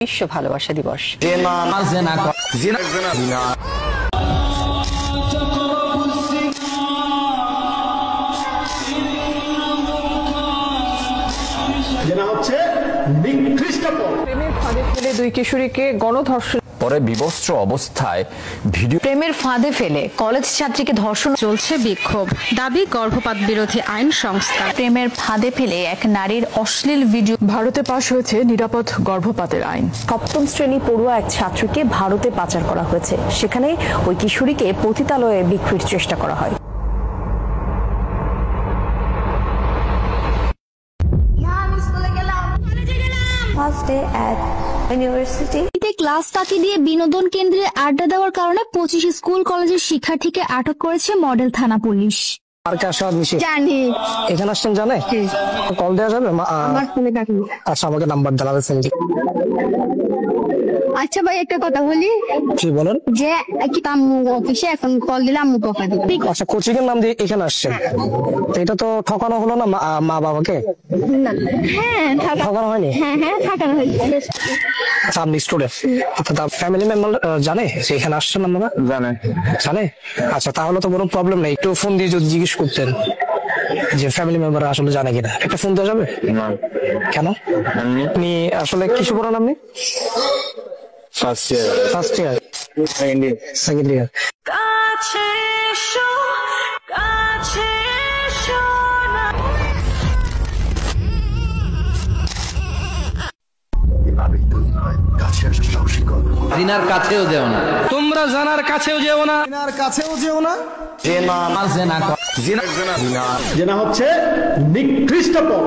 বিশ্ব ভালোবাসা দিবস। প্রেমের ফাঁদে ফেলে দুই কিশোরীকে গণধর্ষণ, পরে বিবস্ত্র অবস্থায় ভিডিও। প্রেমের ফাঁদে ফেলে কলেজ ছাত্রীকে ধর্ষণ, চলছে বিক্ষোভ, দাবি গর্ভপাত বিরোধী আইন সংস্কার। প্রেমের ফাঁদে ফেলে এক নারীর অশ্লীল ভিডিও। ভারতে পাশ হয়েছে নিরাপদ গর্ভপাতের আইন। সপ্তম শ্রেণী পড়ুয়া এক ছাত্রীকে ভারতে পাচার করা হয়েছে, সেখানে ওই কিশোরীকে পতিতালয়ে বিক্রির চেষ্টা করা হয়। ক্লাস ফাঁকি দিয়ে বিনোদন কেন্দ্রে আড্ডা দেওয়ার কারণে 25 স্কুল কলেজের শিক্ষার্থীকে আটক করেছে মডেল থানা পুলিশ। জানি এখানে আসছেন, জানে কল দেওয়া যাবে? আচ্ছা, আমাকে নাম্বার জানাবে ফোন দিয়ে। আচ্ছা ভাই, একটা কথা বলি। জি বলেন। যে কি অফিসে এখন কল দিলে আম্মু বকা দিবে। আচ্ছা, কোচিং এর নাম দিয়ে এখানে আসছেন, তো এটা তো ঠকানো হলো না মা বাবাকে? হ্যাঁ, ঠকানো হয়নি। হ্যাঁ ঠকানো হয়েছে। আচ্ছা, আপনি স্টুডেন্ট, ফ্যামিলি মেম্বার জানে যে এখানে আসছেন আপনারা? জানে। আচ্ছা, তাহলে তো কোনো প্রবলেম নেই। একটু ফোন দিয়ে যদি জিজ্ঞেস করতেন যে ফ্যামিলি মেম্বার আসলে জানে কিনা, একটা ফোন দেওয়া যাবে? কেন? আপনি আসলে কিছু পড়ান? আপনি ফার্স্ট ইয়ার, সেকেন্ড ইয়ার। জিনার কাছেও যেও না, তোমরা জানার কাছেও যেও না, জিনার কাছেও যেও না। জেনা হচ্ছে নিকৃষ্ট পাপ।